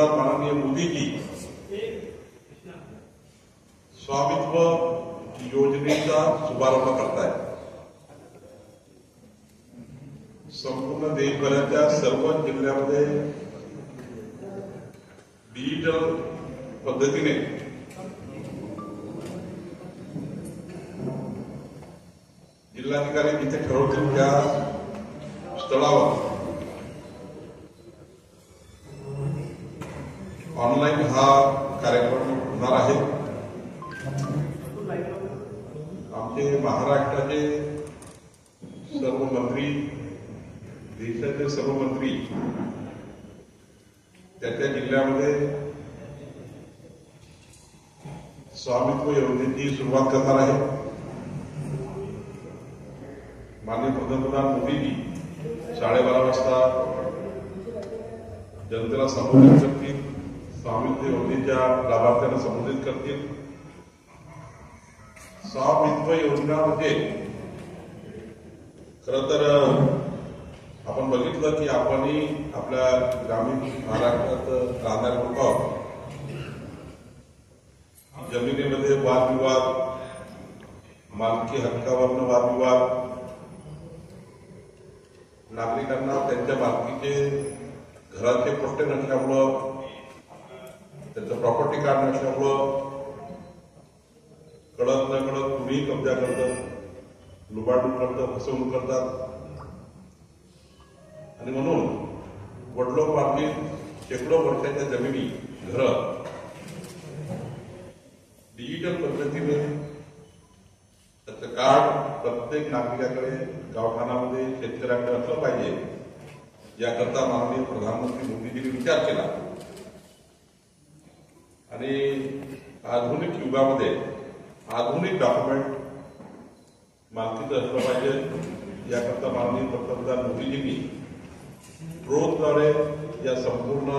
पंतप्रधान माननीय मोदीजी स्वामित्व योजनेचा शुभारंभ करतायत। संपूर्ण देशभराच्या सर्व जिल्ह्यामध्ये डिजिटल पद्धतीने जिल्हाधिकारी जिथे ठरवतील त्या स्थळावर ऑनलाईन हा कार्यक्रम होणार आहे। आमचे महाराष्ट्राचे सर्व मंत्री, देशाचे सर्व मंत्री त्या जिल्ह्यामध्ये स्वामित्व योजनेची सुरुवात करणार आहे। माननीय पंतप्रधान मोदीजी 12:30 वाजता जनतेला संबोधित करतील, स्वामित्व योजनेच्या लाभार्थ्यांना संबोधित करतील। स्वामित्व योजना म्हणजे खरं तर आपण बघितलं की आपणही आपल्या ग्रामीण महाराष्ट्रात राहणारे लोक आहोत। जमिनीमध्ये वादविवाद, मालकी हक्कावरनं वादविवाद, नागरिकांना त्यांच्या मालकीचे घराचे पट्टे नसल्यामुळं, त्यांचं प्रॉपर्टी कार्ड नसल्यामुळं कळत न कळत कुणीही कब्जा करतं, लुबाडणूक करतं, फसवणूक करतात। आणि म्हणून वडिलोपार्जित शेकडो वर्षाच्या जमिनी, घरं डिजिटल पद्धतीने त्याचं कार्ड प्रत्येक नागरिकाकडे, गावठाणामध्ये, शेतकऱ्यांकडे असलं पाहिजे, याकरता माननीय प्रधानमंत्री मोदीजींनी विचार केला। आणि आधुनिक युगामध्ये आधुनिक डॉक्युमेंट मालकीचं असलं पाहिजे, याकरता माननीय पंतप्रधान मोदीजींनी ड्रोनद्वारे या संपूर्ण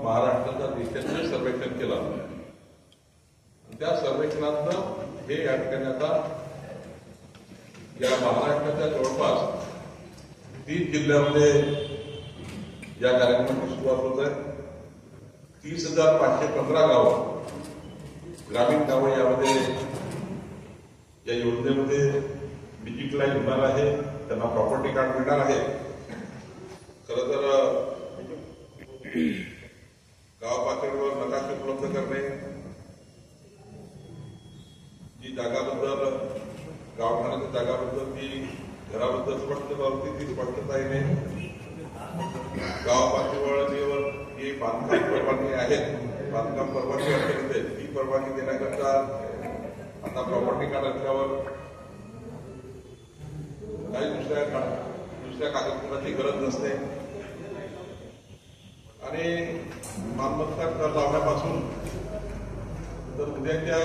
महाराष्ट्राच्या देशाचं सर्वेक्षण केलं। त्या सर्वेक्षणातनं हे या ठिकाणी आता या महाराष्ट्राच्या जवळपास 30 जिल्ह्यामध्ये या कार्यक्रमाची सुरुवात होत आहे। 30,515 गावं, ग्रामीण गावं यामध्ये या योजनेमध्ये डिजिटलाइज होणार आहे, त्यांना प्रॉपर्टी कार्ड मिळणार आहे। खरं तर गाव पातळीवर नकाशे उपलब्ध करणे, जी जागाबद्दल, गावठाणाच्या जागाबद्दल, ती घराबद्दल स्पष्टता होती, ती स्पष्टता येणे, गाव पातळीवर जी बांधकाम परवानगी आहेत, बांधकाम परवानगी असेल ती परवानगी देण्याकरता आता प्रॉपर्टी कार्ड असल्यावर काही दुसऱ्या कागदपत्राची गरज नसते। आणि मालमत्ता कर लावण्यापासून तर उद्याच्या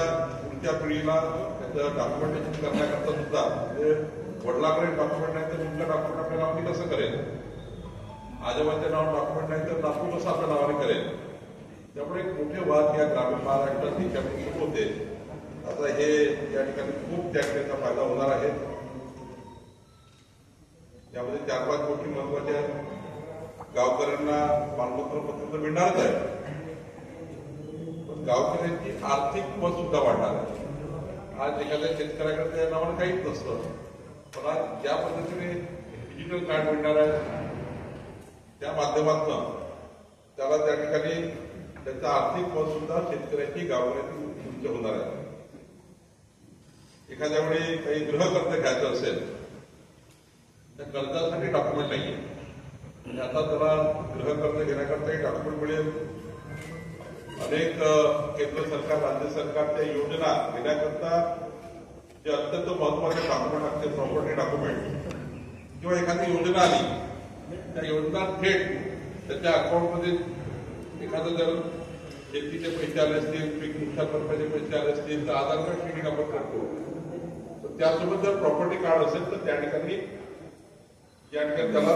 पुढच्या पिढीला त्याचं डॉक्युमेंटेशन करण्याकरता सुद्धा, म्हणजे वडिलाकडे डॉक्युमेंट नाही तर तुमच्या डॉक्युमेंट आपल्या नावाने कसं करेल, आजोबाच्या नावावर डॉक्युमेंट नाही तर नातू कसं आपल्या नावाने करेल। त्यामुळे मोठे वाद या ग्रामीण महाराष्ट्रात देशामध्ये सुरू होते। आता हे या ठिकाणी खूप त्याचा फायदा होणार आहे। यामध्ये 4-5 गोष्टी महत्वाच्या आहेत। गावकऱ्यांना मालमत्ता पत्र तर मिळणारच आहे, पण गावकऱ्यांची आर्थिक मत सुद्धा वाढणार आहे। आज एखाद्या शेतकऱ्याकडे त्या नावानं काहीच नसतं, पण आज ज्या पद्धतीने डिजिटल कार्ड मिळणार आहे त्या माध्यमातून त्याला त्या ठिकाणी त्याचं आर्थिक मत सुद्धा शेतकऱ्याची, गावकऱ्याची उच्च होणार आहे। एखाद्या वेळी काही गृहकर्ज घ्यायचं असेल त्या कर्जासाठी डॉक्युमेंट नाहीये, म्हणजे आता त्याला गृहकर्ज घेण्याकरता डॉक्युमेंट मिळेल। अनेक केंद्र सरकार, राज्य सरकारच्या योजना घेण्याकरता जे अत्यंत महत्वाचे डॉक्युमेंट असते, प्रॉपर्टी डॉक्युमेंट, किंवा एखादी योजना आली त्या योजना थेट त्याच्या अकाउंटमध्ये, एखादं जर शेतीचे पैसे आले असतील, पीक नुकसान भरपाईचे पैसे आले असतील तर आधार कार्ड शेअरिंग आपण करतो, तर त्यासोबत जर प्रॉपर्टी कार्ड असेल तर त्या ठिकाणी त्याला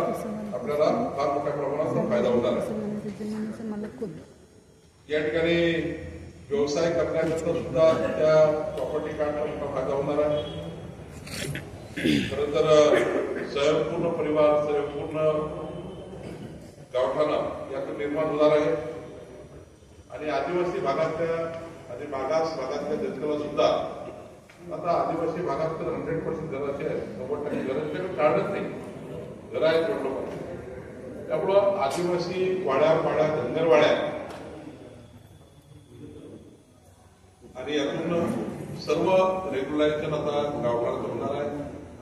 आपल्याला फार मोठ्या प्रमाणात फायदा होणार आहे। या ठिकाणी व्यवसाय करण्याकरता सुद्धा त्या प्रॉपर्टी कार्डचा मोठा फायदा होणार आहे। खरं तर स्वयंपूर्ण परिवार, स्वयंपूर्ण गावठाणा यातून निर्माण होणार आहे। आणि आदिवासी भागातल्या आणि मागास भागातल्या जनतेला सुद्धा आता आदिवासी भागात तर 100% घराचे आहे, 90% घराचे काढत नाही, घर आहेत लोकांचे. त्यामुळं आदिवासी वाड्या धनगरवाड्या आणि यातून सर्व रेग्युलायझेशन आता गावगाडचं होणार आहे,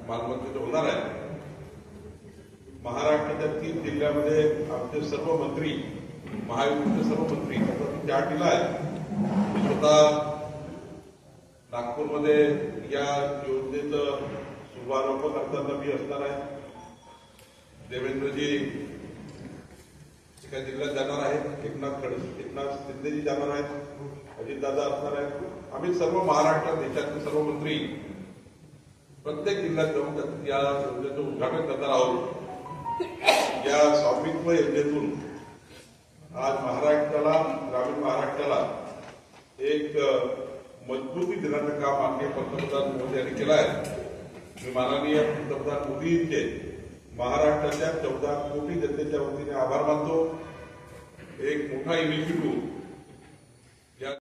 मालमत्तेचं होणार आहे. महाराष्ट्राच्या 3 जिल्ह्यामध्ये आमचे सर्व मंत्री, महायुतीचे सर्व मंत्री आता चार्ट दिला आहे. मी स्वतः नागपूरमध्ये या योजनेचं शुभारंभ करताना मी असणार आहे. देवेंद्रजी एका जिल्ह्यात जाणार आहेत, एकनाथ शिंदेजी जाणार आहेत, अजितदादा असणार आहेत. आम्ही सर्व महाराष्ट्र देशातले सर्व मंत्री प्रत्येक जिल्ह्यात जाऊन या योजनेचं उद्घाटन करणार आहोत. या स्वामित्व योजनेतून आज महाराष्ट्राला, ग्रामीण महाराष्ट्राला एक मजबूती देण्याचं काम माननीय पंतप्रधान मोदी यांनी केलं आहे. मी माननीय पंतप्रधान मोदींचे महाराष्ट्राच्या 14 कोटी जनतेच्या वतीने आभार मानतो. एक मोठा इनिशिएटिव्ह